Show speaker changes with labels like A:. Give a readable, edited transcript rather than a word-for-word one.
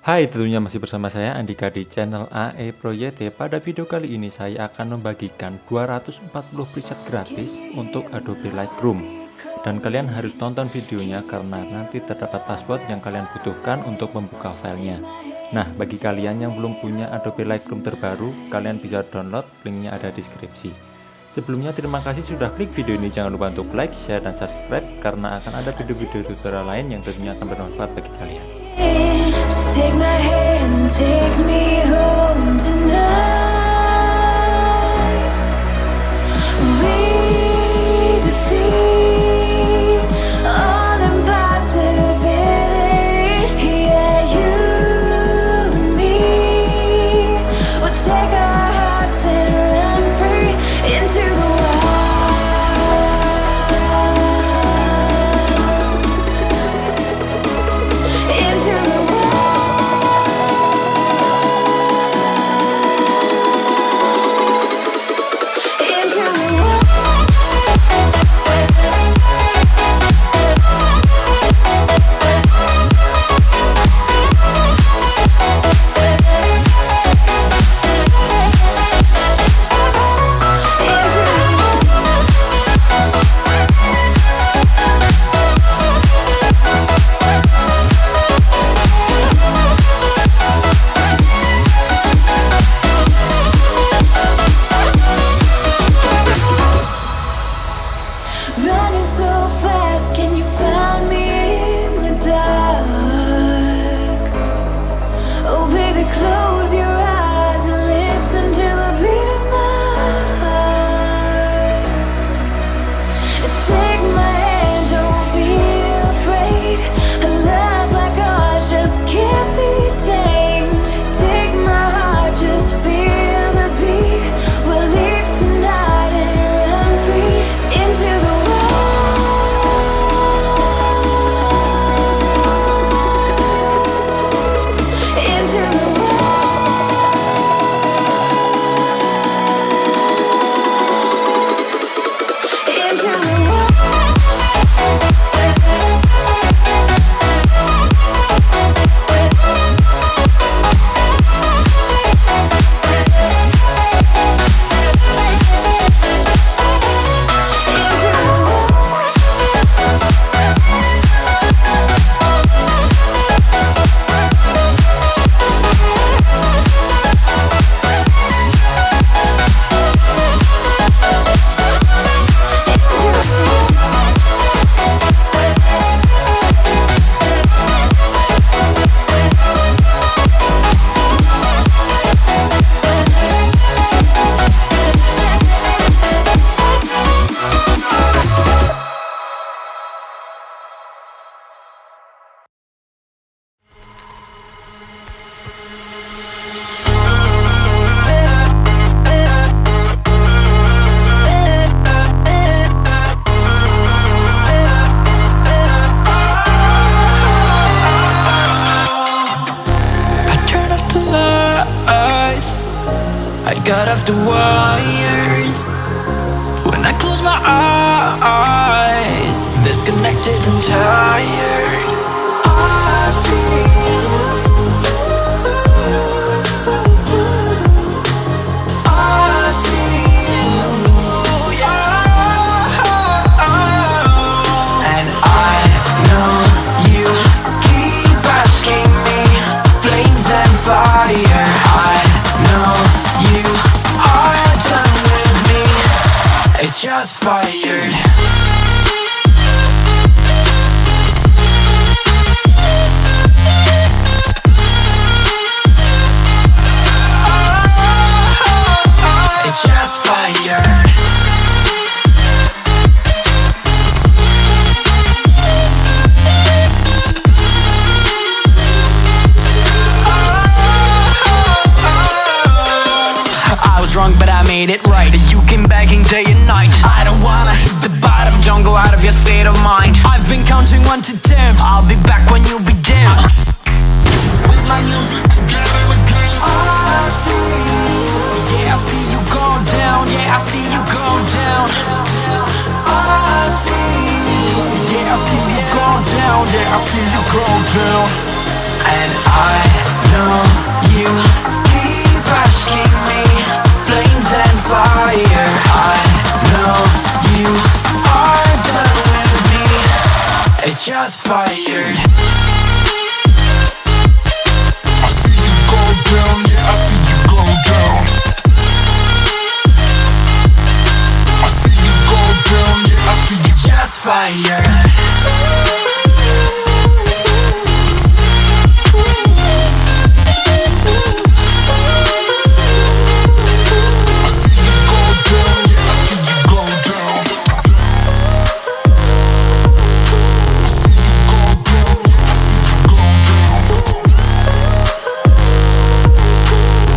A: Hai, tentunya masih bersama saya Andika di channel AE Pro YT. Pada video kali ini saya akan membagikan 240 preset gratis untuk Adobe Lightroom. Dan kalian harus tonton videonya karena nanti terdapat password yang kalian butuhkan untuk membuka filenya. Nah, bagi kalian yang belum punya Adobe Lightroom terbaru, kalian bisa download, linknya ada di deskripsi. Sebelumnya terima kasih sudah klik video ini, jangan lupa untuk like, share, dan subscribe karena akan ada video-video tutorial lain yang tentunya akan bermanfaat bagi kalian.
B: Just take my hand, take me home tonight. We defeat all impossibilities. Yeah, you and me. We'll take our hearts and run free into the
C: got off the wires when I close my eyes, disconnected and tired. I see you. I see you, yeah. And I know you keep asking me, flames and fire. I know you are done with me, it's just fired. It's just fired. I was wrong, but I made it right. You came begging day and night. I don't wanna hit the bottom, don't go out of your state of mind. I've been counting 1 to 10. I'll be back when you be dim. With my music together again. I see you. Yeah, I see you go down. Yeah, I see you go down. I see you. Yeah, I see you go down. Yeah, I see you go down. And I It's just fired.
D: I see you go down, yeah, I see you go down. I see you go down, yeah, I see you
C: Just fired.